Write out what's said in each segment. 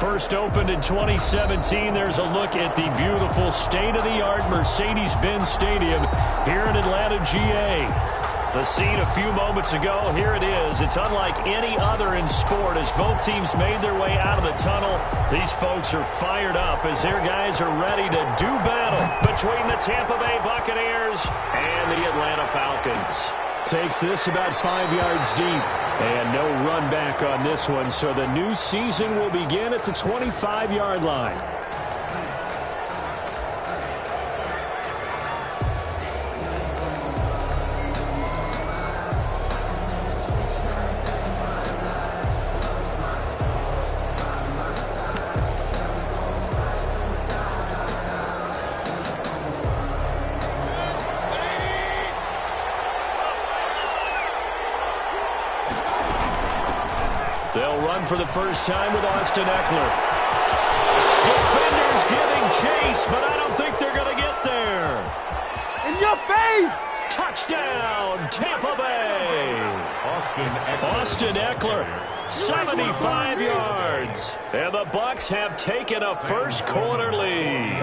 First opened in 2017. There's a look at the beautiful state-of-the-art Mercedes-Benz Stadium here in Atlanta, GA. The scene a few moments ago, here it is. It's unlike any other in sport as both teams made their way out of the tunnel. These folks are fired up as their guys are ready to do battle between the Tampa Bay Buccaneers and the Atlanta Falcons. Takes this about 5 yards deep. And no run back on this one, so the new season will begin at the 25-yard line. They'll run for the first time with Austin Eckler. Defenders giving chase, but I don't think they're going to get there. In your face! Touchdown, Tampa Bay. Austin Eckler, 75 yards. And the Bucs have taken a first quarter lead.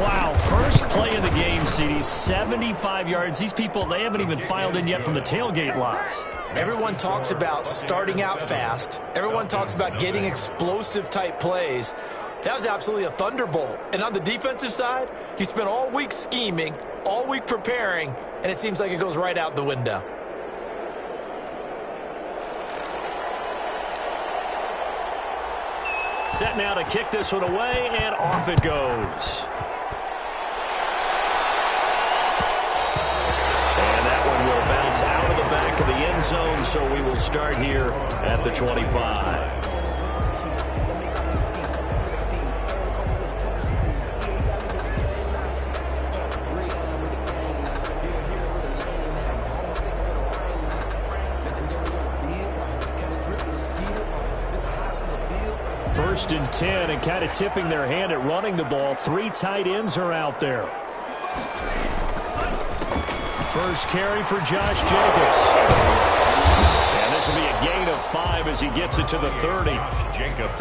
Wow, first play of the game, CD, 75 yards. These people, they haven't even filed in yet from the tailgate lots. Everyone talks about starting out fast. Everyone talks about getting explosive-type plays. That was absolutely a thunderbolt. And on the defensive side, you spent all week scheming, all week preparing, and it seems like it goes right out the window. Set now to kick this one away, and off it goes. Out of the back of the end zone, so we will start here at the 25. First and 10, and kind of tipping their hand at running the ball. Three tight ends are out there. First carry for Josh Jacobs. And this will be a gain of 5 as he gets it to the 30.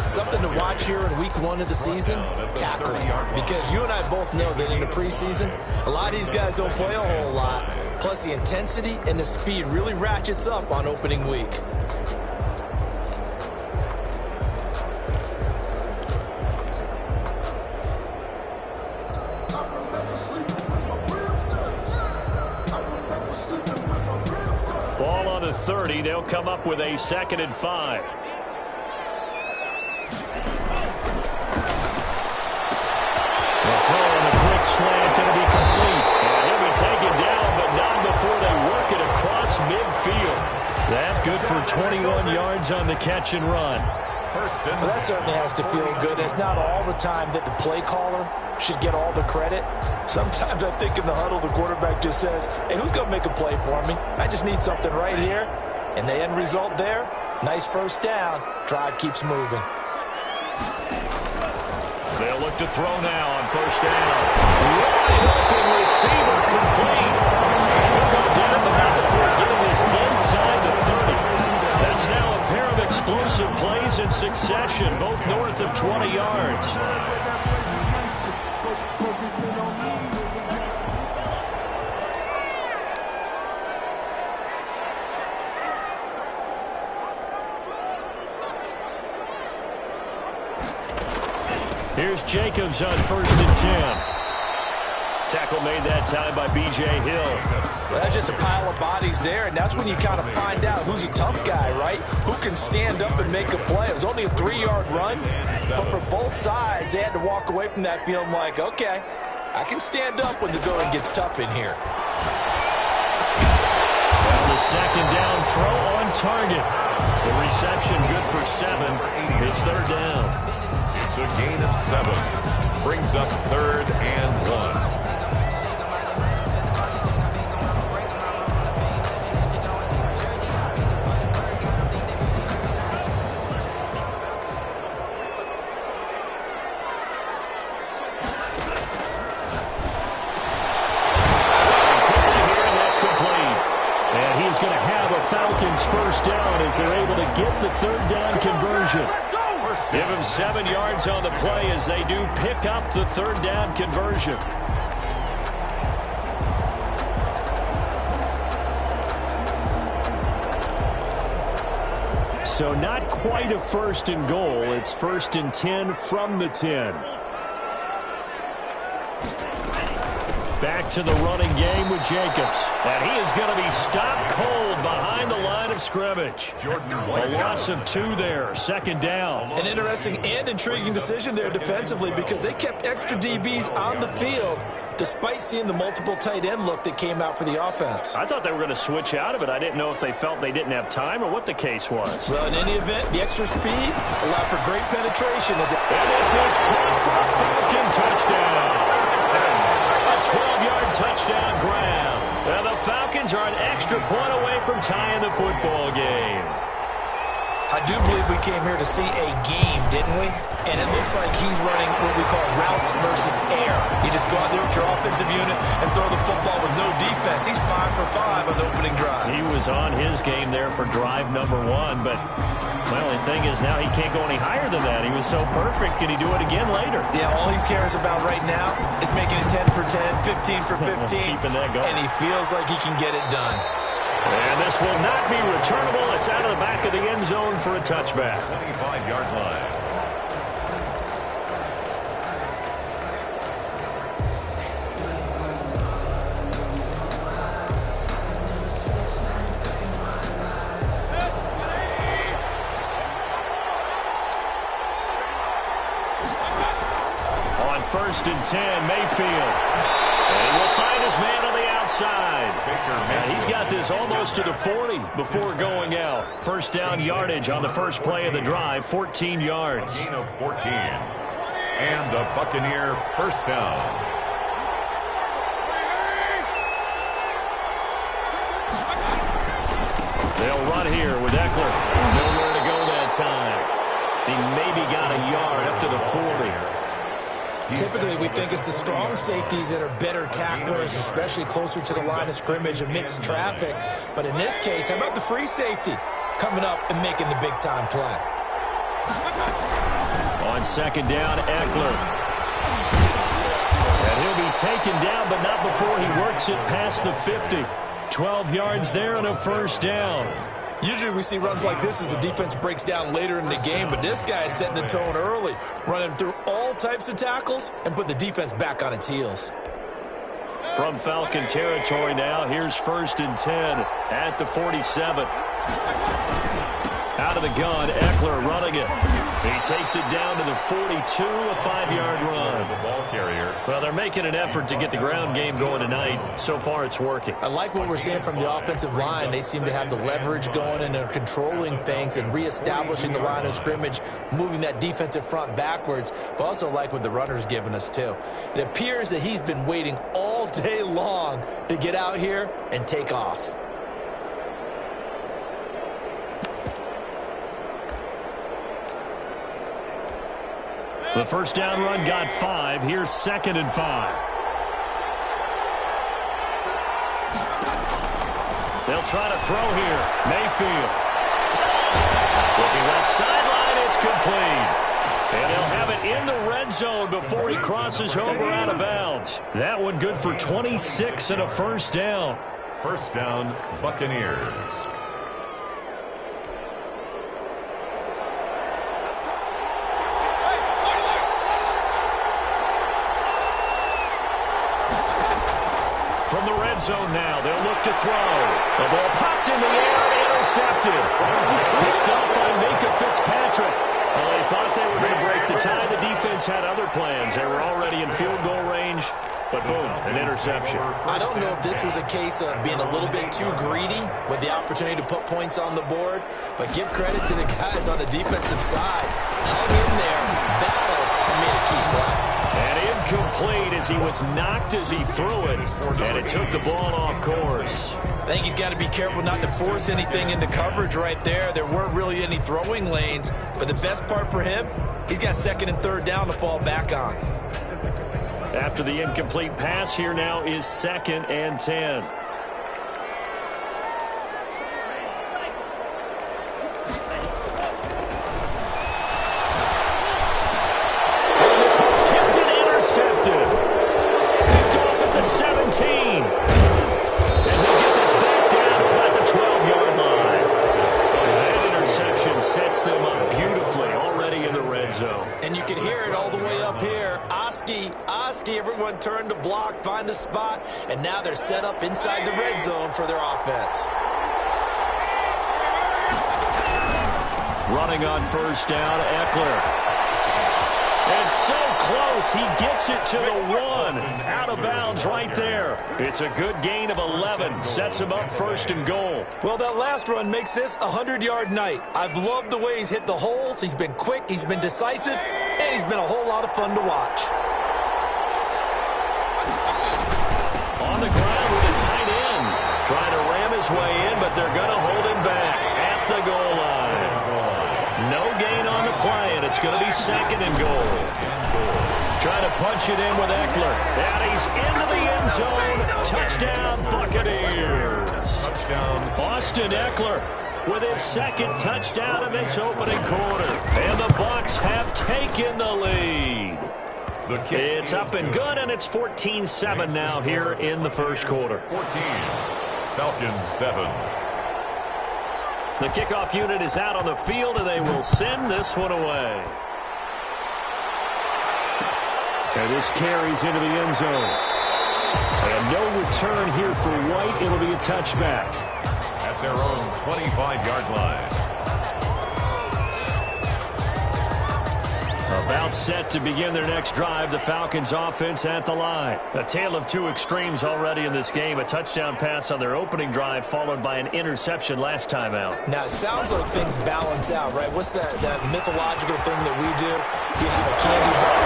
Something to watch here in week 1 of the season, tackling. Because you and I both know that in the preseason, a lot of these guys don't play a whole lot. Plus the intensity and the speed really ratchets up on opening week. They'll come up with a 2nd and 5. The throw on the quick slant going to be complete. And he'll be taken down, but not before they work it across midfield. That good for 21 yards on the catch and run. Well, that certainly has to feel good. It's not all the time that the play caller should get all the credit. Sometimes I think in the huddle, the quarterback just says, hey, who's going to make a play for me? I just need something right here. And the end result there, nice first down. Drive keeps moving. They'll look to throw now on first down. Wide open receiver complete. And he'll go down the middle before getting this inside the 30. That's now a pair of explosive plays in succession, both north of 20 yards. Here's Jacobs on 1st and 10. Tackle made that time by B.J. Hill. Well, that's just a pile of bodies there, and that's when you kind of find out who's a tough guy, right? Who can stand up and make a play. It was only a 3-yard run, but for both sides, they had to walk away from that feeling like, okay, I can stand up when the going gets tough in here. And the 2nd down throw on target. The reception good for 7. It's 3rd down. It's a gain of 7. Brings up 3rd and 1. Falcons first down as they're able to get the third down conversion. Give them 7 yards on the play as they do pick up the third down conversion. So not quite a first and goal. It's 1st and 10 from the 10. Back to the running game with Jacobs. And he is going to be stopped cold behind the line of scrimmage. A loss of 2 there. 2nd down. An interesting and intriguing decision there defensively because they kept extra DBs on the field despite seeing the multiple tight end look that came out for the offense. I thought they were going to switch out of it. I didn't know if they felt they didn't have time or what the case was. Well, in any event, the extra speed allowed for great penetration. And this is caught for a Falcon touchdown. A 12-yard touchdown grab. And the Falcons are an extra point away from tying the football game. I do believe we came here to see a game, didn't we? And it looks like he's running what we call routes versus air. You just go out there with your offensive unit and throw the football with no defense. He's 5 for 5 on the opening drive. He was on his game there for drive number 1, but well, the thing is now he can't go any higher than that. He was so perfect. Can he do it again later? Yeah, all he cares about right now is making it 10 for 10, 15 for 15. Keeping that going. And he feels like he can get it done. And this will not be returnable. It's out of the back of the end zone for a touchback. 25-yard line. On 1st and 10, Mayfield. And he will find his man on the outside. And he's got this almost to the 40 before going out. First down yardage on the first play of the drive, 14 yards. A gain of 14. And a Buccaneer first down. They'll run here with Eckler. Nowhere to go that time. He maybe got a yard up to the 40. Typically, we think it's the strong safeties that are better tacklers, especially closer to the line of scrimmage amidst traffic. But in this case, how about the free safety coming up and making the big-time play? On 2nd down, Eckler. And he'll be taken down, but not before he works it past the 50. 12 yards there and a first down. Usually we see runs like this as the defense breaks down later in the game, but this guy is setting the tone early, running through all types of tackles and put the defense back on its heels. From Falcon territory now, here's 1st and 10 at the 47. Out of the gun, Eckler running it. He takes it down to the 42, a 5-yard run. The ball carrier. Well, they're making an effort to get the ground game going tonight. So far, it's working. I like what we're seeing from the offensive line. They seem to have the leverage going and they're controlling things and reestablishing the line of scrimmage, moving that defensive front backwards, but also like what the runner's giving us, too. It appears that he's been waiting all day long to get out here and take off. The first down run got 5. Here's 2nd and 5. They'll try to throw here. Mayfield. Looking left sideline. It's complete. And they'll have it in the red zone before he crosses over out of bounds. That one good for 26 and a first down. First down, Buccaneers. From the red zone now, they'll look to throw. The ball popped in the air and intercepted. Picked up by Minka Fitzpatrick. Well, they thought they were going to break the tie. The defense had other plans. They were already in field goal range, but boom, an interception. I don't know if this was a case of being a little bit too greedy with the opportunity to put points on the board, but give credit to the guys on the defensive side. Hung in there, battled, and made a key play. And incomplete as he was knocked as he threw it, and it took the ball off course. I think he's got to be careful not to force anything into coverage right there. There weren't really any throwing lanes, but the best part for him, he's got 2nd and 3rd down to fall back on. After the incomplete pass, here now is 2nd and 10. And you can hear it all the way up here. Oski, everyone turned to block, find a spot, and now they're set up inside the red zone for their offense. Running on first down, Eckler. It's so close, he gets it to the 1. Out of bounds right there. It's a good gain of 11. Sets him up first and goal. Well, that last run makes this a 100-yard night. I've loved the way he's hit the holes. He's been quick, he's been decisive, and he's been a whole lot of fun to watch. On the ground with a tight end. Trying to ram his way in, but they're going to hold him back at the goal line. No gain on the play, and it's going to be second and goal. Trying to punch it in with Eckler. And he's into the end zone. Touchdown, Buccaneers. Touchdown. Austin Eckler with his second touchdown in this opening quarter. And the Bucs have taken the lead. It's up and good, and it's 14-7 now here in the first quarter. 14. Falcons 7. The kickoff unit is out on the field, and they will send this one away. And this carries into the end zone. And no return here for White. It'll be a touchback. At their own 25-yard line. About set to begin their next drive. The Falcons offense at the line. A tale of two extremes already in this game. A touchdown pass on their opening drive followed by an interception last time out. Now, it sounds like things balance out, right? What's that mythological thing that we do? If you have a candy bar,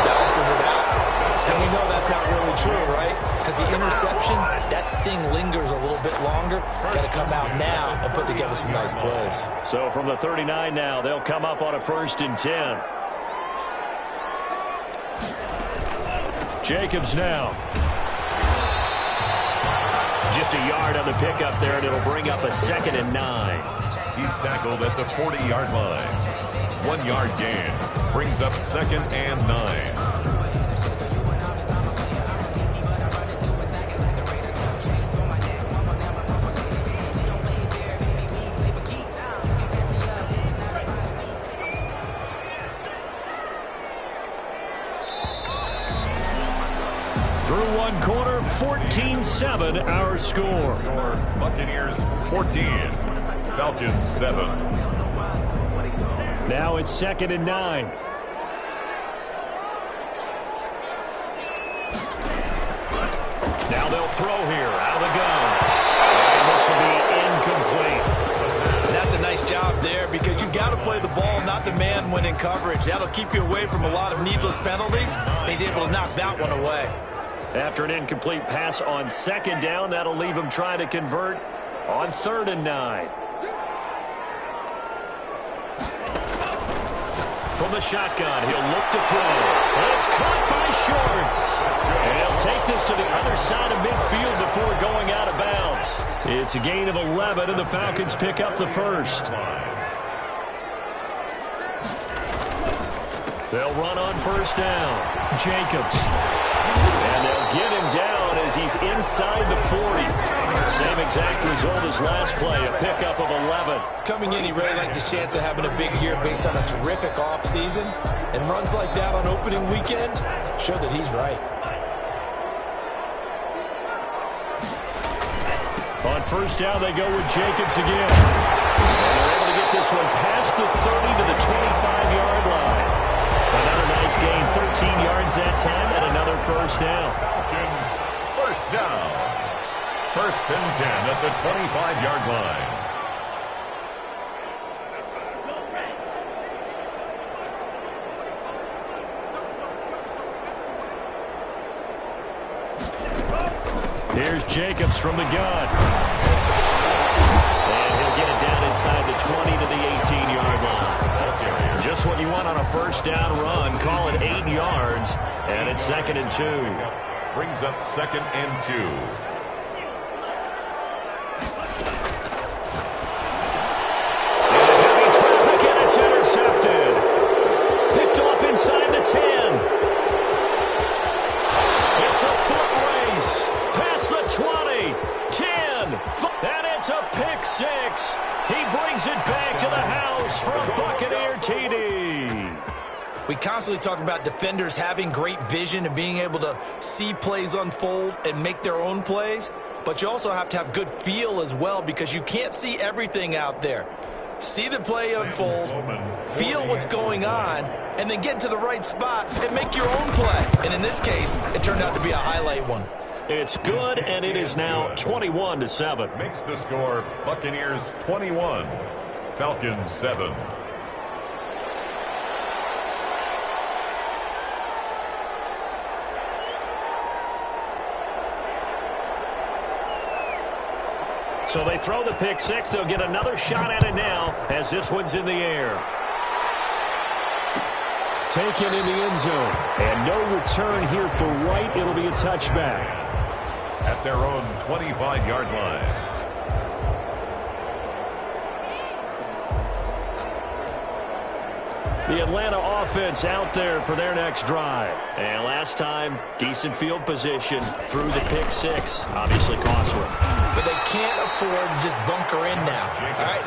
it balances it out. And we know that's not really true, right? Because the interception, that sting lingers a little bit longer. Got to come out now and put together some nice plays. So from the 39 now, they'll come up on a 1st and 10. Jacobs now. Just a yard on the pickup there, and it'll bring up a 2nd and 9. He's tackled at the 40-yard line. 1 yard gain. Brings up 2nd and 9. Through one quarter, 14-7 our score. Buccaneers 14, Falcons 7. Now it's 2nd and 9. Now they'll throw here out of the gun. And this will be incomplete. That's a nice job there because you've got to play the ball, not the man when in coverage. That'll keep you away from a lot of needless penalties. He's able to knock that one away. After an incomplete pass on 2nd down, that'll leave him trying to convert on 3rd and 9. From the shotgun, he'll look to throw. And it's caught by Shorts. And he'll take this to the other side of midfield before going out of bounds. It's a gain of 11, and the Falcons pick up the first. They'll run on 1st down. Jacobs. And they'll get him down as he's inside the 40. Same exact result as last play, a pickup of 11. Coming in, he really liked his chance of having a big year based on a terrific offseason. And runs like that on opening weekend show that he's right. On 1st down, they go with Jacobs again. And they're able to get this one past the 30 to the 25-yard line. Another nice gain, 13 yards that time, and another 1st down. Falcons 1st down. 1st and 10 at the 25-yard line. Here's Jacobs from the gun. And he'll get it down inside the 20 to the 18-yard line. Just what you want on a 1st down run. Call it 8 yards, and it's 2nd and 2. Brings up 2nd and 2. Heavy traffic, and it's intercepted. Picked off inside the 10. It's a foot race. Past the 20. 10. And it's a pick 6. He brings it back to the house for a Buccaneer TD. We constantly talk about defenders having great vision and being able to see plays unfold and make their own plays, but you also have to have good feel as well because you can't see everything out there. See the play unfold, feel what's going on, and then get to the right spot and make your own play. And in this case, it turned out to be a highlight one. It's good, and it is now 21-7. Makes the score Buccaneers 21, Falcons 7. So they throw the pick six. They'll get another shot at it now as this one's in the air. Taken in the end zone. And no return here for Wright. It'll be a touchback. At their own 25-yard line. The Atlanta offense out there for their next drive. And last time, decent field position through the pick six. Obviously costly. But they can't afford to just bunker in now. All right,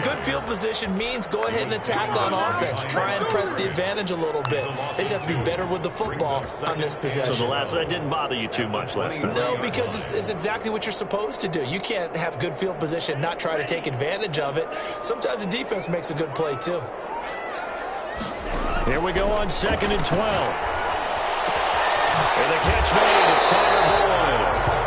good field position means go ahead and attack on offense. Try and press the advantage a little bit. They just have to be better with the football on this possession. So that didn't bother you too much last time? No, because it's exactly what you're supposed to do. You can't have good field position, not try to take advantage of it. Sometimes the defense makes a good play, too. Here we go on 2nd and 12. And the catch made. It's Tyler Boyd.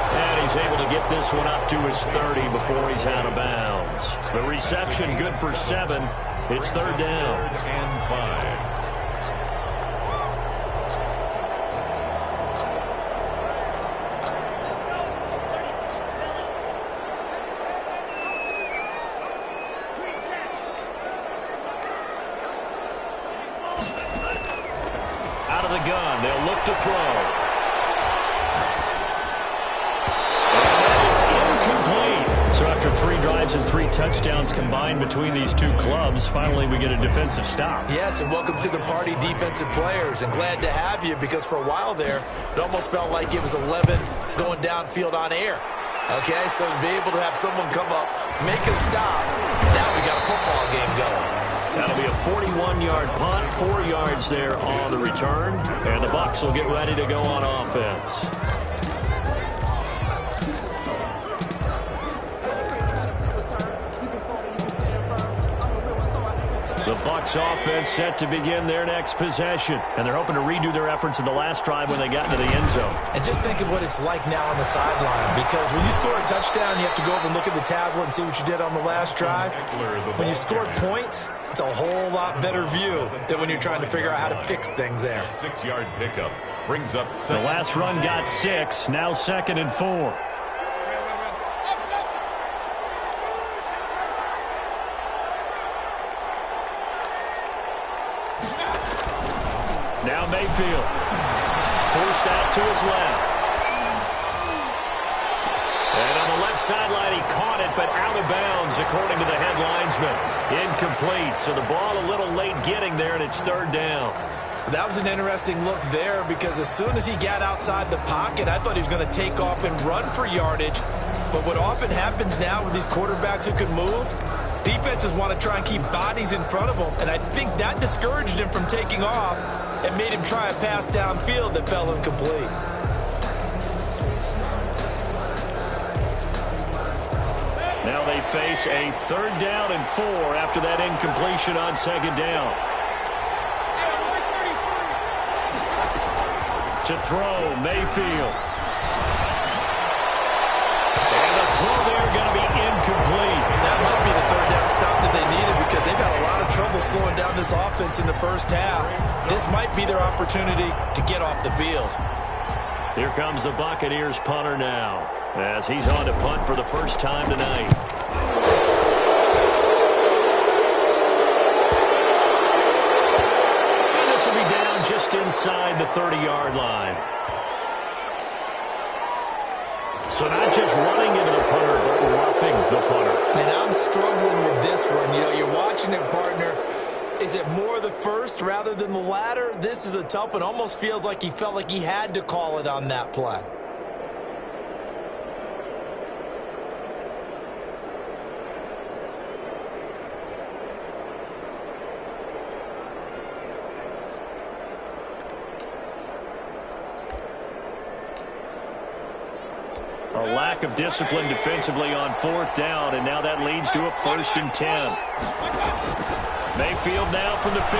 And he's able to get this one up to his 30 before he's out of bounds. The reception good for 7. It's 3rd down. 3rd and 5. Out of the gun. They'll look to throw. So after 3 drives and 3 touchdowns combined between these two clubs, finally we get a defensive stop. Yes, and welcome to the party, defensive players. And glad to have you because for a while there, it almost felt like it was 11 going downfield on air. Okay, so to be able to have someone come up, make a stop, now we got a football game going. That'll be a 41-yard punt, 4 yards there on the return. And the Bucs will get ready to go on offense. The Bucs offense set to begin their next possession. And they're hoping to redo their efforts in the last drive when they got into the end zone. And just think of what it's like now on the sideline. Because when you score a touchdown, you have to go over and look at the tablet and see what you did on the last drive. When you scored points, it's a whole lot better view than when you're trying to figure out how to fix things there. 6-yard pickup brings up 7. The last run got 6. Now 2nd and 4. Now Mayfield, forced out to his left. And on the left sideline, he caught it, but out of bounds, according to the head linesman. Incomplete, so the ball a little late getting there, and it's 3rd down. That was an interesting look there because as soon as he got outside the pocket, I thought he was going to take off and run for yardage. But what often happens now with these quarterbacks who can move, defenses want to try and keep bodies in front of them, and I think that discouraged him from taking off and made him try a pass downfield that fell incomplete. Now they face a 3rd down and 4 after that incompletion on 2nd down. To throw, Mayfield. And the throw there going to be incomplete. That might be the 3rd down stop that they needed because they've had a lot of trouble slowing down this offense in the first half. This might be their opportunity to get off the field. Here comes the Buccaneers punter now as he's on to punt for the first time tonight. And this will be down just inside the 30-yard line. So not just running into the punter, but roughing the punter. And I'm struggling with this one. You know, you're watching it, partner. Is it more the first rather than the latter? This is a tough one. Almost feels like he felt like he had to call it on that play. lack of discipline defensively on 4th down, and now that leads to a 1st and 10. Mayfield now from the 50.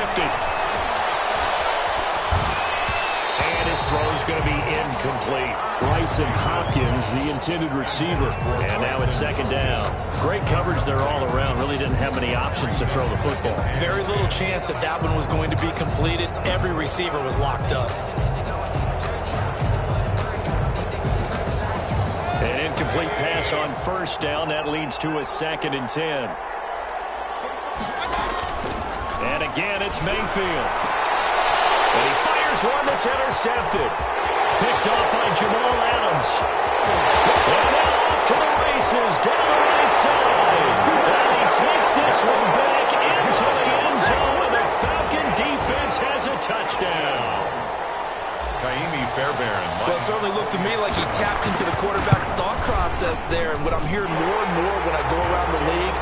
And his throw is going to be incomplete. Bryson Hopkins, the intended receiver. And now it's 2nd down. Great coverage there all around. Really didn't have many options to throw the football. Very little chance that that one was going to be completed. Every receiver was locked up. An incomplete pass on 1st down. That leads to a 2nd and 10. And again, it's Mayfield. And he fires one that's intercepted. Picked off by Jamal Adams. And now off to the races down the right side. And he takes this one back into the end zone, and the Falcon defense has a touchdown. Kaimi Fairbairn. Well, it certainly looked to me like he tapped into the quarterback's thought process there. And what I'm hearing more and more when I go around the league,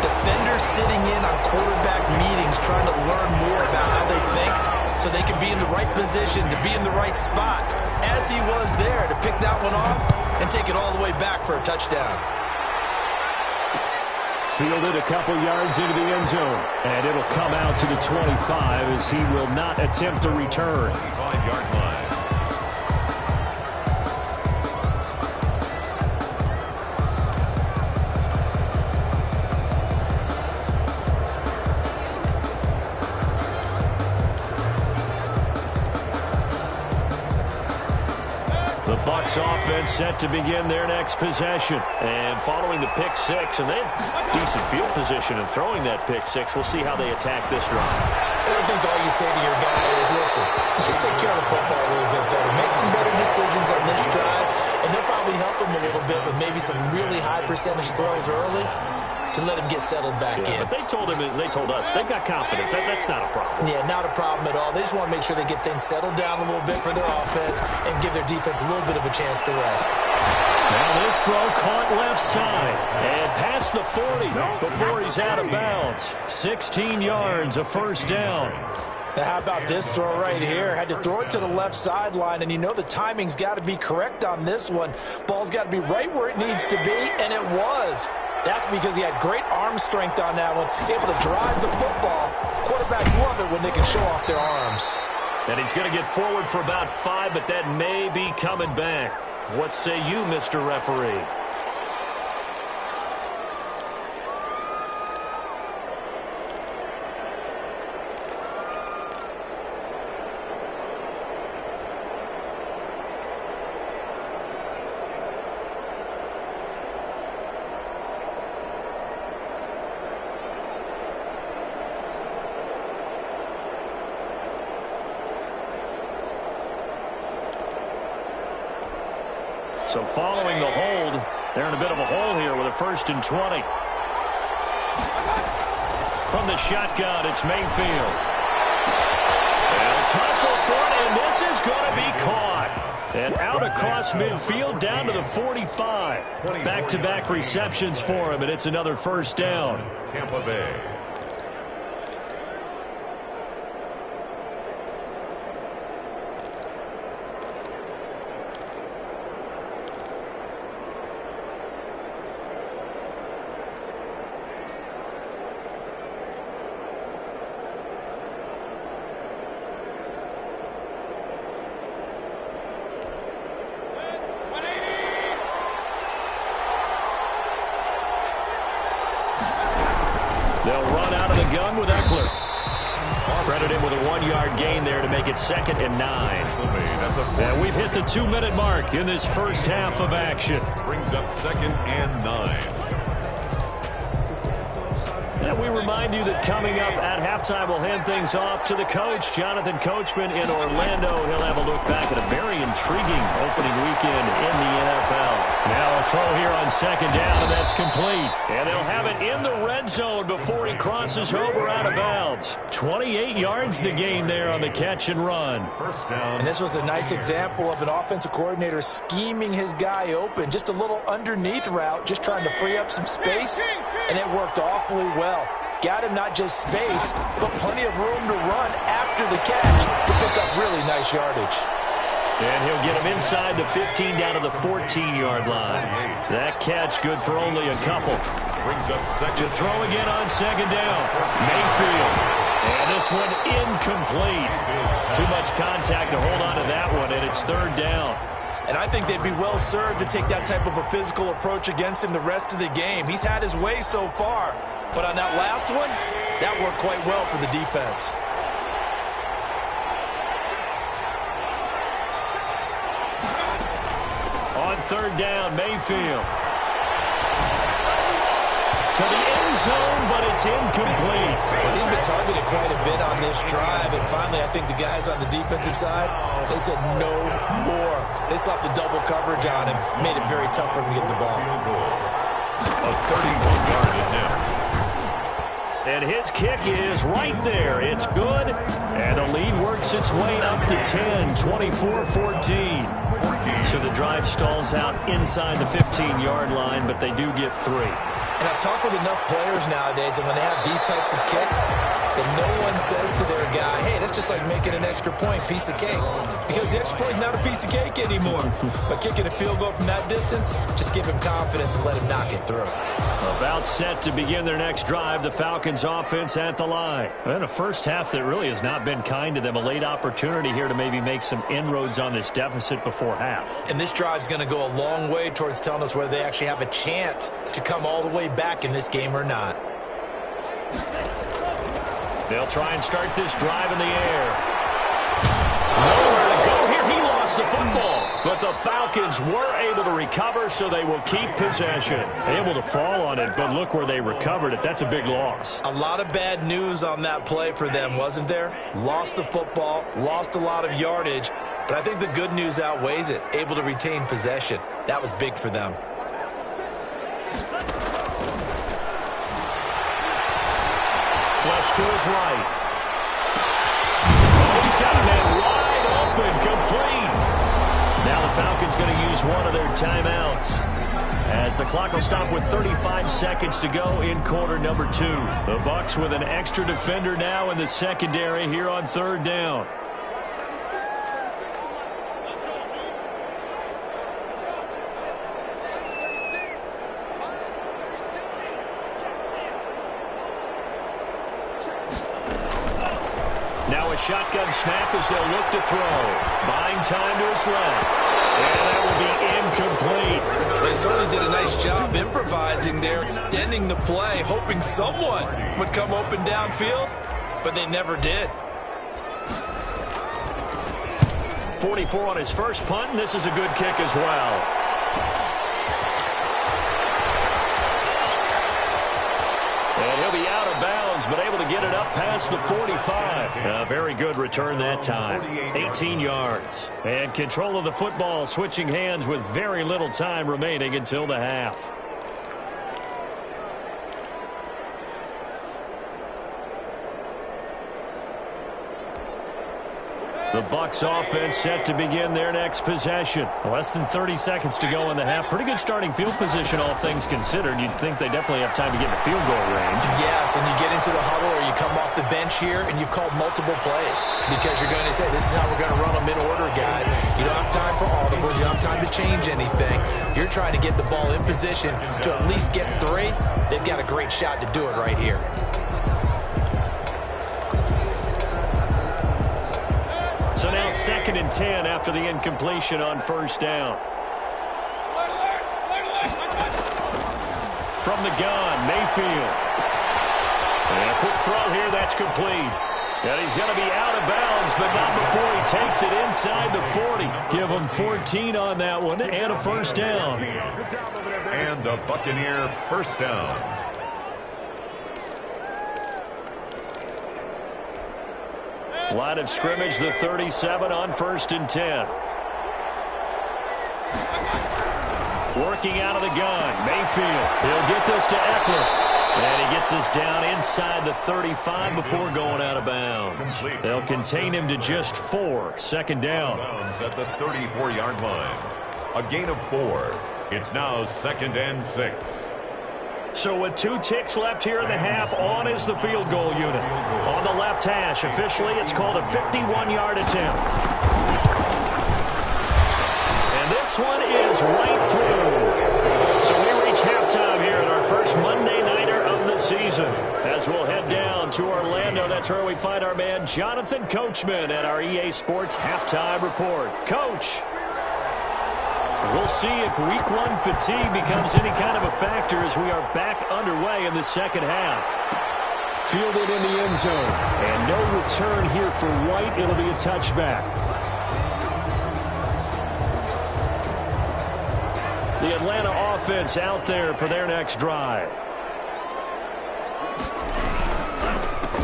defenders sitting in on quarterback meetings trying to learn more about how they think so they can be in the right position, to be in the right spot, as he was there to pick that one off and take it all the way back for a touchdown. Fielded a couple yards into the end zone, and it'll come out to the 25 as he will not attempt a return. 5-yard line. Bucs offense set to begin their next possession. And following the pick six, and they have decent field position in throwing that pick six. We'll see how they attack this run. I think all you say to your guy is, listen, just take care of the football a little bit better. Make some better decisions on this drive, and they'll probably help him a little bit with maybe some really high percentage throws early to let him get settled back in. But they told us, they've got confidence. That's not a problem. Yeah, not a problem at all. They just want to make sure they get things settled down a little bit for their offense and give their defense a little bit of a chance to rest. Now this throw caught left side and past the 40 before he's out of bounds. 16 yards, a 1st down. Now how about this throw right here? Had to throw it to the left sideline, and you know the timing's got to be correct on this one. Ball's got to be right where it needs to be, and it was. That's because he had great arm strength on that one, able to drive the football. Quarterbacks love it when they can show off their arms. And he's going to get forward for about 5, but that may be coming back. What say you, Mr. Referee? So following the hold, they're in a bit of a hole here with a 1st and 20. From the shotgun, it's Mayfield. They'll tussle for it, and this is going to be caught. And out across midfield, down to the 45. Back-to-back receptions for him, and it's another 1st down. Tampa Bay. They'll run out of the gun with Eckler. Credit him with a 1-yard gain there to make it 2nd and 9. And we've hit the 2-minute mark in this first half of action. Brings up 2nd and 9. And we remind you that coming up at halftime, we'll hand things off to the coach, Jonathan Coachman in Orlando. He'll have a look back at a very intriguing opening weekend in the NFL. Now a throw here on 2nd down, and that's complete. And they'll have it in the red zone before he crosses over out of bounds. 28 yards the gain there on the catch and run. 1st down. And this was a nice example of an offensive coordinator scheming his guy open. Just a little underneath route, just trying to free up some space, and it worked awfully well. Got him not just space, but plenty of room to run after the catch to pick up really nice yardage. And he'll get him inside the 15 down to the 14-yard line. That catch good for only a couple. Brings up second. To throw again on second down. Mayfield. And this one incomplete. Too much contact to hold on to that one, and it's third down. And I think they'd be well served to take that type of a physical approach against him the rest of the game. He's had his way so far. But on that last one, that worked quite well for the defense. On third down, Mayfield. To the end zone, but it's incomplete. Well, he's been targeted quite a bit on this drive, and finally I think the guys on the defensive side, they said no more. They slapped the double coverage on him, made it very tough for him to get the ball. A 31-yard attempt. And his kick is right there. It's good, and the lead works its way up to 10, 24-14. So the drive stalls out inside the 15-yard line, but they do get 3. And I've talked with enough players nowadays, and when they have these types of kicks, then no one says to their guy, hey, that's just like making an extra point, piece of cake. Because the extra point is not a piece of cake anymore. But kicking a field goal from that distance, just give him confidence and let him knock it through. About set to begin their next drive, the Falcons offense at the line. And a first half that really has not been kind to them. A late opportunity here to maybe make some inroads on this deficit before half. And this drive's going to go a long way towards telling us whether they actually have a chance to come all the way back in this game or not. They'll try and start this drive in the air. Nowhere to go here. He lost the football. But the Falcons were able to recover, so they will keep possession. Able to fall on it, but look where they recovered it. That's a big loss. A lot of bad news on that play for them, wasn't there? Lost the football, lost a lot of yardage, but I think the good news outweighs it. Able to retain possession. That was big for them. Flush to his right. Oh, he's got a man wide open, complete. Now the Falcons going to use one of their timeouts, as the clock will stop with 35 seconds to go in quarter number 2. The Bucs with an extra defender now in the secondary here on third down. Now a shotgun snap as they'll look to throw. Buying time to his left. And that will be incomplete. They certainly did a nice job improvising there, extending the play, hoping someone would come open downfield, but they never did. 44 on his first punt, and this is a good kick as well. And he'll be out of bounds, but able to get it up past the 45. A very good return that time. 18 yards. And control of the football, switching hands with very little time remaining until the half. The Bucs offense set to begin their next possession. Less than 30 seconds to go in the half. Pretty good starting field position, all things considered. You'd think they definitely have time to get in the field goal range. Yes, and you get into the huddle or you come off the bench here and you've called multiple plays because you're going to say, this is how we're going to run them in order, guys. You don't have time for audibles. You don't have time to change anything. You're trying to get the ball in position to at least get 3. They've got a great shot to do it right here. So now 2nd and 10 after the incompletion on first down. From the gun, Mayfield. And a quick throw here, that's complete. And he's going to be out of bounds, but not before he takes it inside the 40. Give him 14 on that one and a first down. And a Buccaneer first down. Line of scrimmage, the 37 on 1st and 10. Working out of the gun, Mayfield. He'll get this to Eckler. And he gets this down inside the 35 before going out of bounds. They'll contain him to just 4. 2nd down. At the 34-yard line. A gain of 4. It's now 2nd and 6. So with 2 ticks left here in the half, on is the field goal unit. On the left hash, officially it's called a 51-yard attempt. this one is right through. So we reach halftime here at our first Monday Nighter of the season. As we'll head down to Orlando, that's where we find our man Jonathan Coachman at our EA Sports Halftime Report. Coach, we'll see if Week 1 fatigue becomes any kind of a factor as we are back underway in the second half. Fielded in the end zone. And no return here for White. It'll be a touchback. The Atlanta offense out there for their next drive.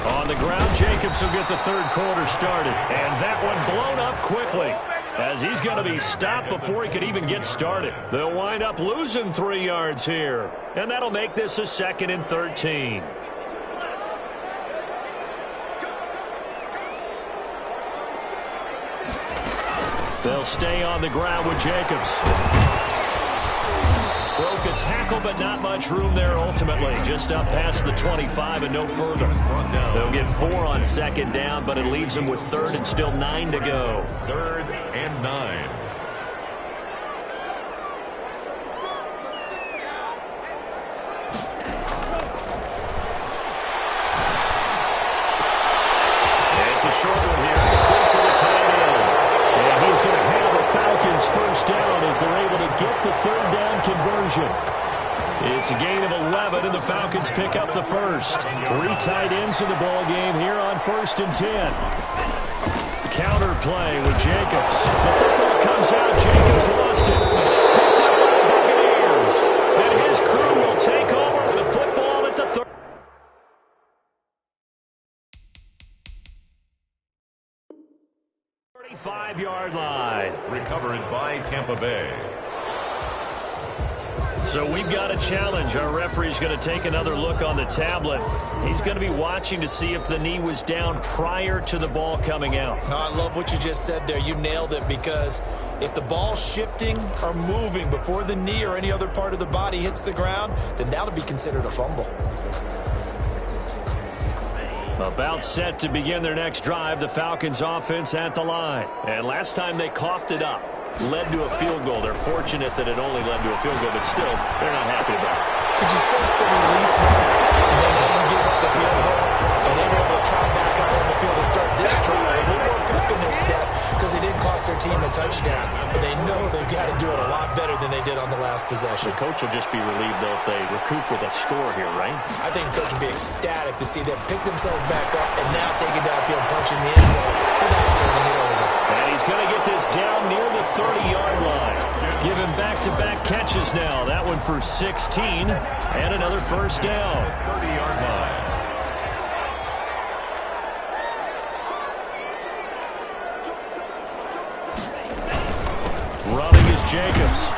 On the ground, Jacobs will get the third quarter started. And that one blown up quickly, as he's going to be stopped before he could even get started. They'll wind up losing 3 yards here. And that'll make this a 2nd and 13. They'll stay on the ground with Jacobs. Broke a tackle, but not much room there ultimately. Just up past the 25 and no further. They'll get 4 on 2nd down, but it leaves them with 3rd and still 9 to go. 3rd and 9. It's a short one here. Complete to the tight end. And he's going to have the Falcons first down as they're able to get the 3rd down conversion. It's a gain of 11, and the Falcons pick up the first. 3 tight ends in the ball game here on 1st and 10. Counter play with Jacobs. The football comes out. Jacobs lost it. It's picked up by the Buccaneers. And his crew will take over the football at the 35-yard line. Recovered by Tampa Bay. So we've got a challenge. Our referee's going to take another look on the tablet. He's going to be watching to see if the knee was down prior to the ball coming out. No, I love what you just said there. You nailed it, because if the ball's shifting or moving before the knee or any other part of the body hits the ground, then that'll be considered a fumble. About set to begin their next drive, the Falcons offense at the line. And last time they coughed it up, led to a field goal. They're fortunate that it only led to a field goal, but still, they're not happy about it. Could you sense the relief now when they give up the field goal and they were able to try back out on the field to start this drive? A little more pep in their step because they didn't cost their team a touchdown, but they know they've got to do it a lot better than they did on the last possession. The coach will just be relieved, though, if they recoup with a score here, right? I think the coach will be ecstatic to see them pick themselves back up and now take it downfield, punching the end zone without turning it over. And he's going to get this down near the 30-yard line. Give him back-to-back catches now. That one for 16 and another first down. 30-yard line. Running is Jacobs.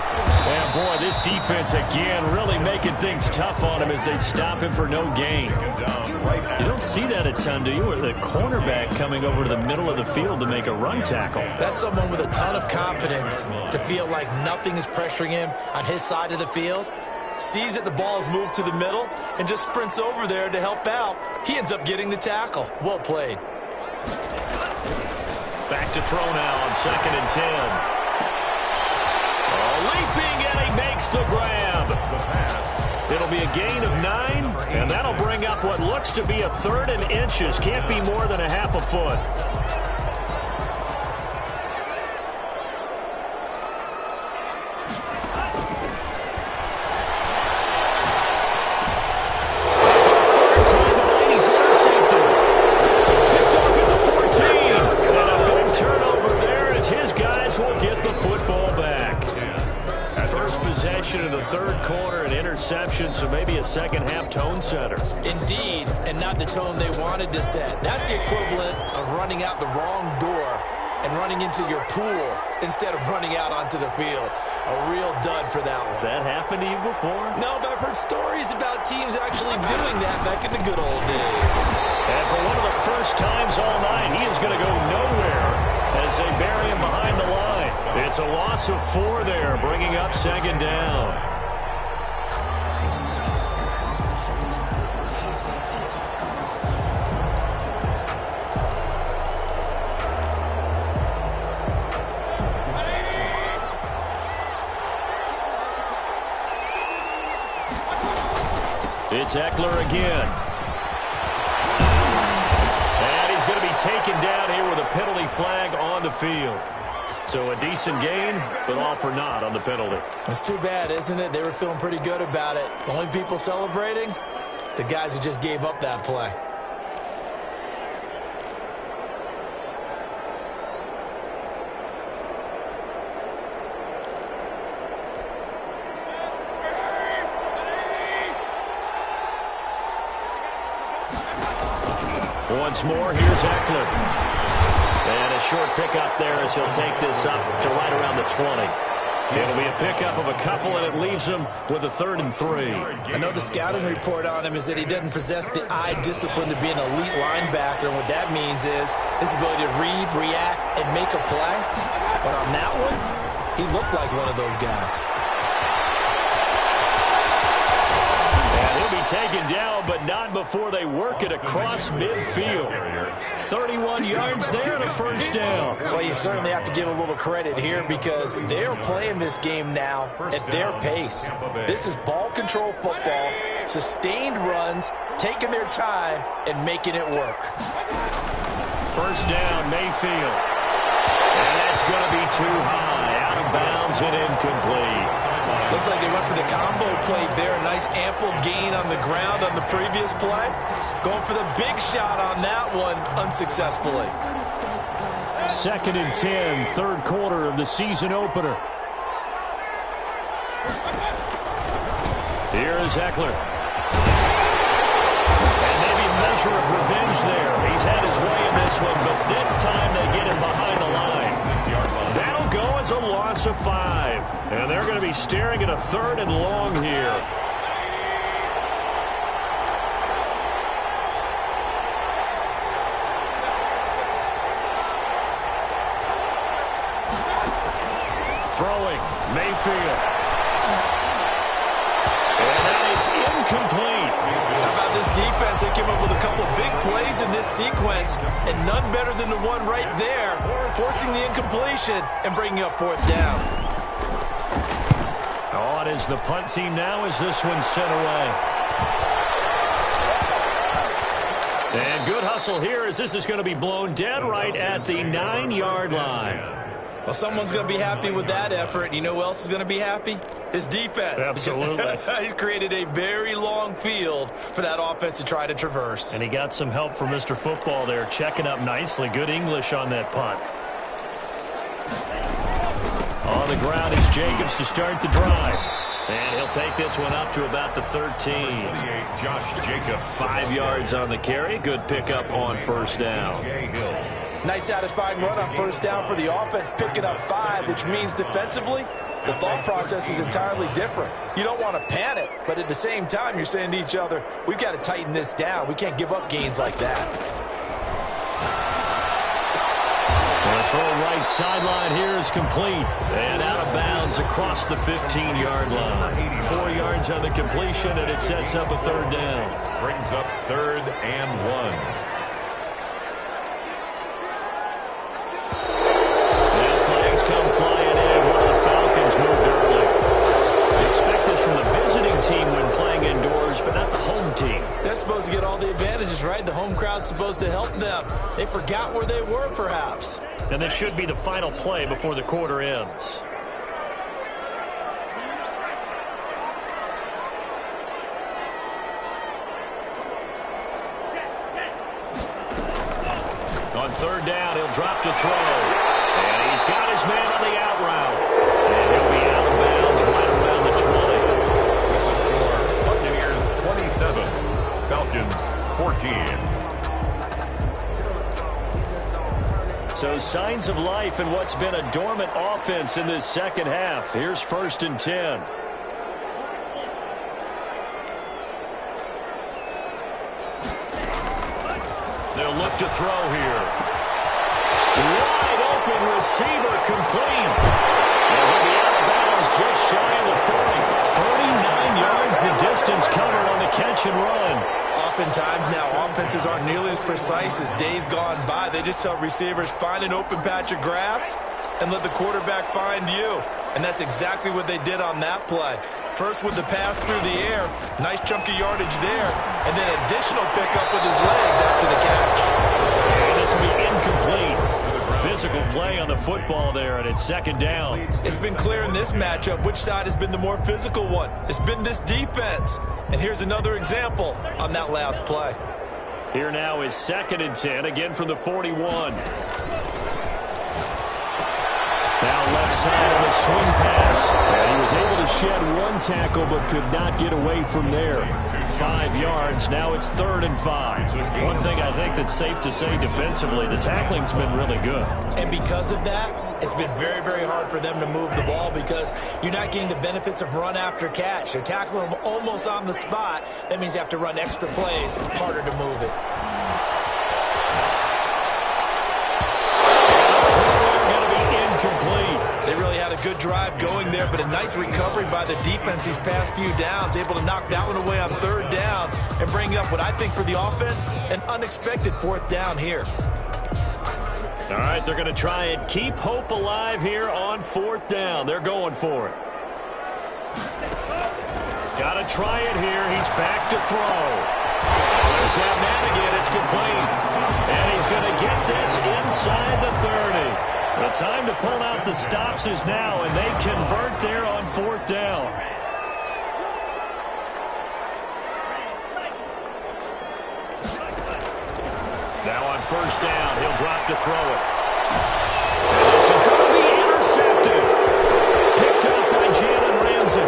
And boy, this defense again really making things tough on him as they stop him for no gain. You don't see that a ton, do you? With the cornerback coming over to the middle of the field to make a run tackle. That's someone with a ton of confidence to feel like nothing is pressuring him on his side of the field. Sees that the ball has moved to the middle and just sprints over there to help out. He ends up getting the tackle. Well played. Back to throw now on 2nd and 10. Leaping, and he makes the grab. The pass. It'll be a gain of 9, and that'll bring up what looks to be a 3rd and inches. Can't be more than a half a foot. Third time tonight, he's intercepted. Picked off at the 14. And a big turnover there as his guys will get the football back. First possession in the 3rd quarter, an interception, so maybe a second-half tone setter. Indeed, and not the tone they wanted to set. That's the equivalent of running out the wrong door and running into your pool instead of running out onto the field. A real dud for that one. Has that happened to you before? No, but I've heard stories about teams actually doing that back in the good old days. And for one of the first times all night, he is going to go nowhere as they bury him behind the line. It's a loss of 4 there, bringing up 2nd down. It's Eckler again. And he's going to be taken down here with a penalty flag on the field. So a decent gain, but all for naught on the penalty. It's too bad, isn't it? They were feeling pretty good about it. The only people celebrating, the guys who just gave up that play. Once more, here's Eckler. And a short pickup there as he'll take this up to right around the 20. It'll be a pickup of a couple, and it leaves him with a 3rd and 3. I know the scouting report on him is that he doesn't possess the eye discipline to be an elite linebacker, and what that means is his ability to read, react, and make a play. But on that one, he looked like one of those guys. Taken down, but not before they work it across midfield. 31 yards there and a first down. Well, you certainly have to give a little credit here because they're playing this game now at their pace. This is ball control football, sustained runs, taking their time, and making it work. First down, Mayfield. And that's going to be too high. Out of bounds and incomplete. Looks like they went for the combo play there. A nice ample gain on the ground on the previous play. Going for the big shot on that one unsuccessfully. 2nd and 10, 3rd quarter of the season opener. Here is Eckler. And maybe a measure of revenge there. He's had his way in this one, but this time they get him behind the line. That'll go as a loss of 5. And they're going to be staring at a 3rd and long here. Throwing, Mayfield. And that is incomplete. How about this defense? They came up with a couple of big plays in this sequence, and none better than the one right there, forcing the incompletion and bringing up 4th down. On is the punt team now as this one's sent away. And good hustle here as this is going to be blown dead right at the 9-yard line. Well, someone's going to be happy with that effort. You know who else is going to be happy? His defense. Absolutely. He's created a very long field for that offense to try to traverse. And he got some help from Mr. Football there, checking up nicely. Good English on that punt. On the ground is Jacobs to start the drive. And he'll take this one up to about the 13. Josh Jacobs. 5 yards on the carry. Good pickup on first down. Nice satisfying run on first down for the offense, picking up 5, which means defensively, the thought process is entirely different. You don't want to panic, but at the same time, you're saying to each other, we've got to tighten this down. We can't give up gains like that. The throw right sideline here is complete. And out of bounds across the 15-yard line. 4 yards on the completion, and it sets up a 3rd down. Brings up 3rd and 1. Come flying in. One of the Falcons moved early. Expect this from the visiting team when playing indoors, but not the home team. They're supposed to get all the advantages, right? The home crowd's supposed to help them. They forgot where they were, perhaps. And this should be the final play before the quarter ends. On 3rd down, he'll drop to throw. And he's got his man on the out route. And he'll be out of bounds right around the 20. The score, Buccaneers 27, Falcons 14. So signs of life in what's been a dormant offense in this second half. Here's 1st and 10. They'll look to throw here. Wide open receiver complete. And he'll be out of bounds just shy of the 40. 49 yards the distance covered on the catch and run. Oftentimes now offenses aren't nearly as precise as days gone by. They just tell receivers, find an open patch of grass and let the quarterback find you. And that's exactly what they did on that play. First with the pass through the air, nice chunk of yardage there, and then additional pickup with his legs after the catch. And this will be incomplete. Physical play on the football there, and it's second down. It's been clear in this matchup which side has been the more physical one. It's been this defense. And here's another example on that last play. Here now is 2nd and 10, again from the 41. Now left side on the swing pass. And he was able to shed one tackle but could not get away from there. 5 yards. Now it's 3rd and 5. One thing I think that's safe to say defensively, the tackling's been really good. And because of that, it's been very, very hard for them to move the ball because you're not getting the benefits of run after catch. They're tackling them almost on the spot. That means you have to run extra plays, harder to move it. Complete. They really had a good drive going there, but a nice recovery by the defense these past few downs, able to knock that one away on 3rd down and bring up what I think for the offense, an unexpected 4th down here. All right, they're going to try and keep hope alive here on 4th down. They're going for it. Got to try it here. He's back to throw. There's that man again. It's complete. And he's going to get this inside the 30. The time to pull out the stops is now, and they convert there on 4th down. Now on 1st down, he'll drop to throw it. And this is going to be intercepted. Picked up by Jalen Ramsey.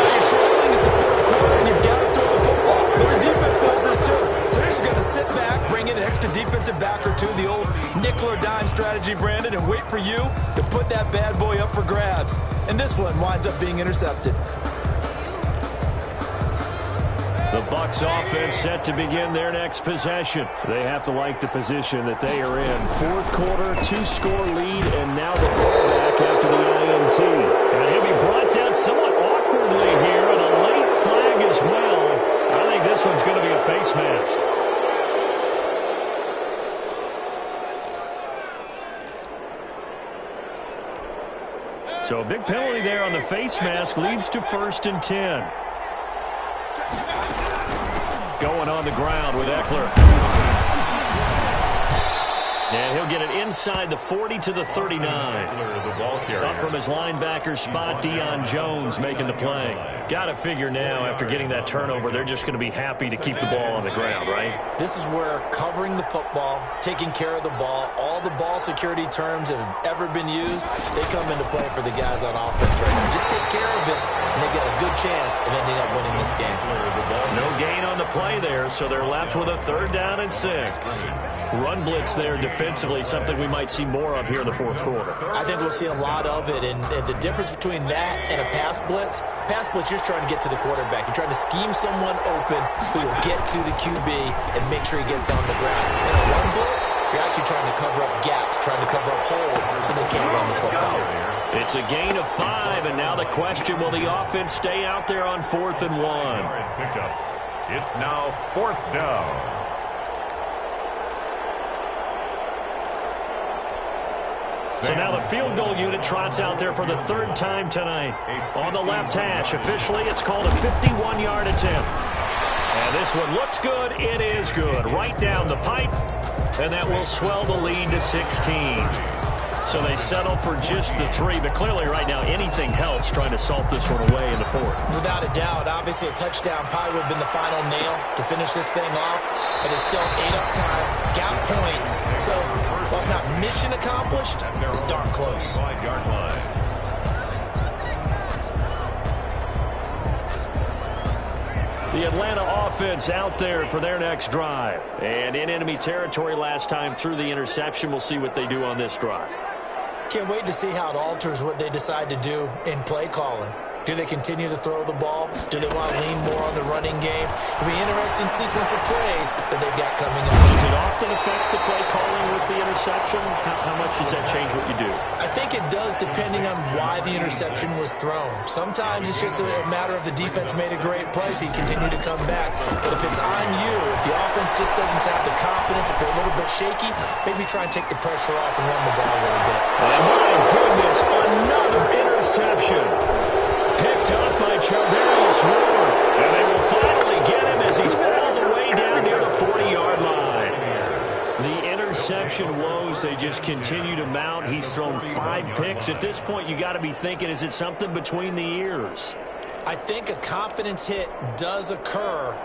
You're trailing, it's the 4th quarter, and you've got to throw the football. But the defense knows this too. So they're just going to sit back, bring in an extra defensive back or two, the old nickel or dime strategy, Brandon, and wait for you to put that bad boy up for grabs. And this one winds up being intercepted. The Bucs offense set to begin their next possession. They have to like the position that they are in. 4th quarter, 2-score lead, and now the ball back after the INT. And he'll be brought down somewhat awkwardly here, and a late flag as well. I think this one's going to be a face mask. So a big penalty there on the face mask leads to 1st and 10. Going on the ground with Eckler. And he'll get it inside the 40 to the 39. Up from his linebacker spot, Deion Jones making the play. Got to figure now, after getting that turnover, they're just going to be happy to keep the ball on the ground, right? This is where covering the football, taking care of the ball, all the ball security terms that have ever been used, they come into play for the guys on offense right now. Just take care of it, and they've got a good chance of ending up winning this game. No gain on the play there, so they're left with a 3rd down and 6. Run blitz there defensively, something we might see more of here in the 4th quarter. I think we'll see a lot of it, and the difference between that and a pass blitz, you're just trying to get to the quarterback. You're trying to scheme someone open who will get to the QB and make sure he gets on the ground. In a run blitz, you're actually trying to cover up gaps, trying to cover up holes so they can't run the football. It's a gain of 5, and now the question, will the offense stay out there on 4th and 1? It's now 4th down. So now the field goal unit trots out there for the 3rd time tonight. On the left hash, officially it's called a 51-yard attempt. And this one looks good. It is good. Right down the pipe. And that will swell the lead to 16. So they settle for just the 3, but clearly right now anything helps trying to salt this one away in the 4th. Without a doubt, obviously a touchdown probably would have been the final nail to finish this thing off, but it's still 8-up time, got points. So while it's not mission accomplished, it's darn close. 5-yard line. The Atlanta offense out there for their next drive. And in enemy territory last time through the interception. We'll see what they do on this drive. Can't wait to see how it alters what they decide to do in play calling. Do they continue to throw the ball? Do they want to lean more on the running game? It'll be an interesting sequence of plays that they've got coming up. Does it often affect the play calling with the interception? How much does that change what you do? I think it does depending on why the interception was thrown. Sometimes it's just a matter of the defense made a great play, so you continue to come back. But if it's on you, if the offense just doesn't have the confidence, if they're a little bit shaky, maybe try and take the pressure off and run the ball a little bit. And my goodness, another interception. Picked up by Charvarius Ward. And they will finally get him as he's all the way down near the 40-yard line. The interception woes, they just continue to mount. He's thrown 5 picks. At this point, you got to be thinking, is it something between the ears? I think a confidence hit does occur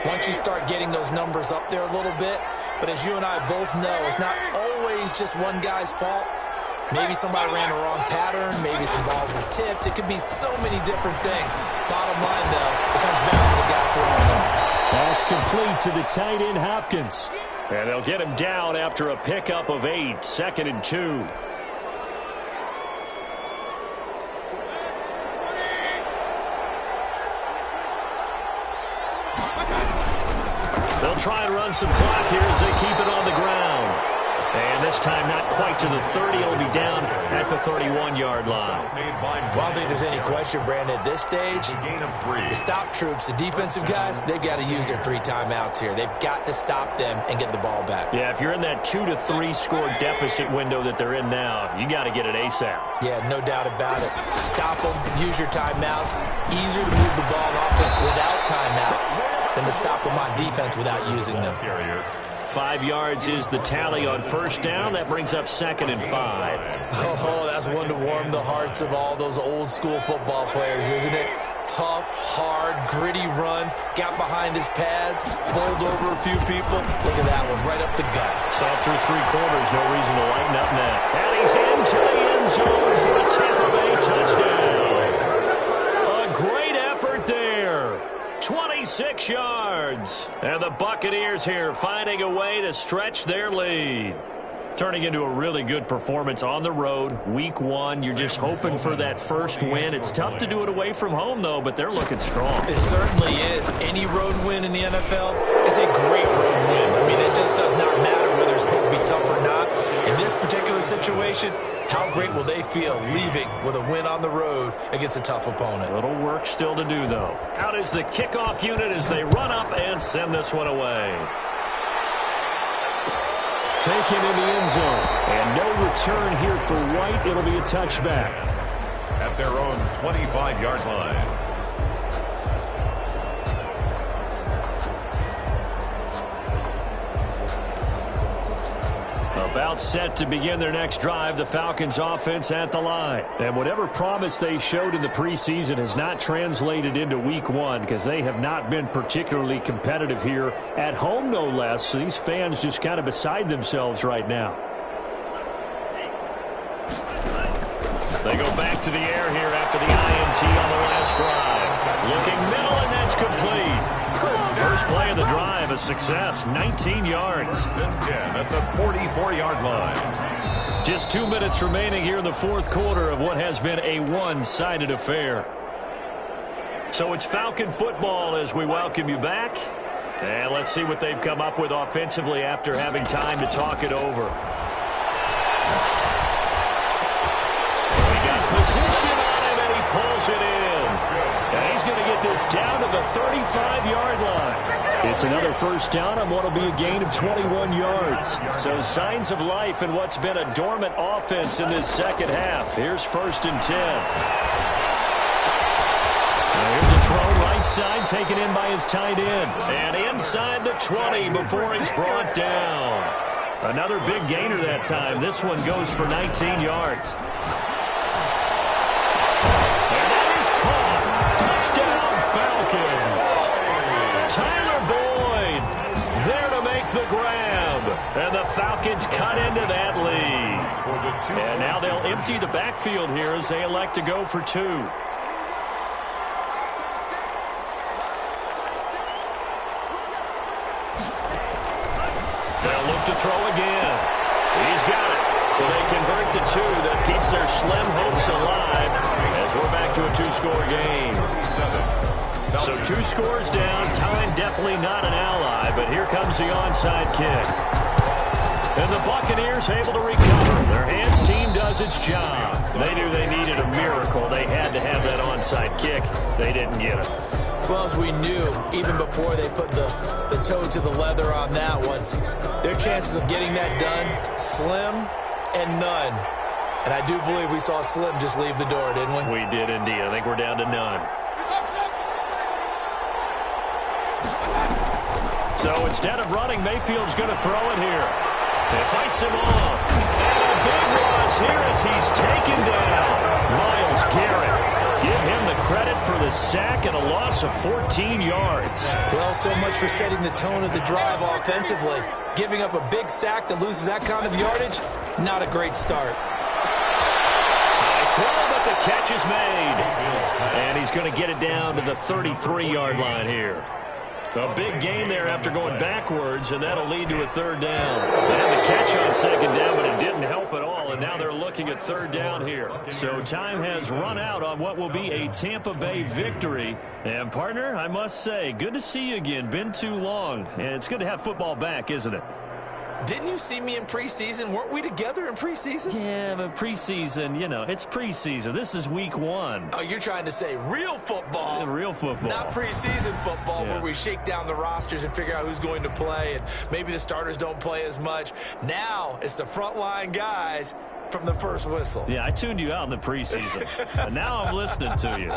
once you start getting those numbers up there a little bit. But as you and I both know, it's not always just one guy's fault. Maybe somebody ran a wrong pattern. Maybe some balls were tipped. It could be so many different things. Bottom line, though, it comes back to the guy throwing it. That's complete to the tight end, Hopkins. And they'll get him down after a pickup of 8, 2nd and 2. They'll try and run some clock here as they keep it on the ground. And this time not quite to the 30. It'll be down at the 31-yard line. Well, I don't think there's any question, Brandon, at this stage, the stop troops, the defensive guys, they've got to use their 3 timeouts here. They've got to stop them and get the ball back. Yeah, if you're in that 2 to 3 score deficit window that they're in now, you got to get it ASAP. Yeah, no doubt about it. Stop them, use your timeouts. Easier to move the ball on offense without timeouts than to stop them on defense without using them. 5 yards is the tally on first down. That brings up 2nd and 5. Oh, that's one to warm the hearts of all those old school football players, isn't it? Tough, hard, gritty run. Got behind his pads, bowled over a few people. Look at that one, right up the gut. Saw through 3 quarters, no reason to lighten up now. And he's into the end zone for a Tampa Bay touchdown. A great effort there. 26 yards. And the Buccaneers here finding a way to stretch their lead. Turning into a really good performance on the road. Week 1, you're just hoping for that first win. It's tough to do it away from home, though, but they're looking strong. It certainly is. Any road win in the NFL is a great road win. I mean, it just does not matter whether it's supposed to be tough or not. In this particular situation, how great will they feel leaving with a win on the road against a tough opponent? A little work still to do, though. Out is the kickoff unit as they run up and send this one away. Taken in the end zone. And no return here for White. It'll be a touchback. At their own 25-yard line. About set to begin their next drive, the Falcons offense at the line. And whatever promise they showed in the preseason has not translated into week 1 because they have not been particularly competitive here at home, no less. So these fans just kind of beside themselves right now. They go back to the air here after the INT on the last drive. Looking middle, and that's complete. First play of the drive, a success, 19 yards. At the 44-yard line. Just 2 minutes remaining here in the 4th quarter of what has been a one-sided affair. So it's Falcon football as we welcome you back. And let's see what they've come up with offensively after having time to talk it over. We got position on him, and he pulls it in. And he's going to get this down to the 35-yard line. It's another first down on what will be a gain of 21 yards. So signs of life in what's been a dormant offense in this second half. Here's 1st and 10. Now here's a throw right side taken in by his tight end. And inside the 20 before he's brought down. Another big gainer that time. This one goes for 19 yards. The grab, and the Falcons cut into that lead. And now they'll empty the backfield here as they elect to go for 2. They'll look to throw again. He's got it. So they convert the 2. That keeps their slim hopes alive as We're back to a two-score game. So 2 scores down. Time definitely not an ally, but here comes the onside kick. And the Buccaneers able to recover. Their hands team does its job. They knew they needed a miracle. They had to have that onside kick. They didn't get it. Well, as we knew, even before they put the toe to the leather on that one, their chances of getting that done, slim and none. And I do believe we saw Slim just leave the door, didn't we? We did indeed. I think we're down to none. So instead of running, Mayfield's going to throw it here. He fights him off. And a big loss here as he's taken down. Myles Garrett. Give him the credit for the sack and a loss of 14 yards. Well, so much for setting the tone of the drive offensively. Giving up a big sack that loses that kind of yardage, not a great start. High throw, but the catch is made. And he's going to get it down to the 33-yard line here. A big gain there after going backwards, and that'll lead to a 3rd down. They had the catch on 2nd down, but it didn't help at all, and now they're looking at 3rd down here. So time has run out on what will be a Tampa Bay victory. And, partner, I must say, good to see you again. Been too long, and it's good to have football back, isn't it? Didn't you see me in preseason? Weren't we together in preseason? Yeah, but preseason, you know, it's preseason. This is week 1. Oh, you're trying to say real football. Yeah, real football. Not preseason football where we shake down the rosters and figure out who's going to play, and maybe the starters don't play as much. Now it's the frontline guys from the first whistle. Yeah, I tuned you out in the preseason. And now I'm listening to you.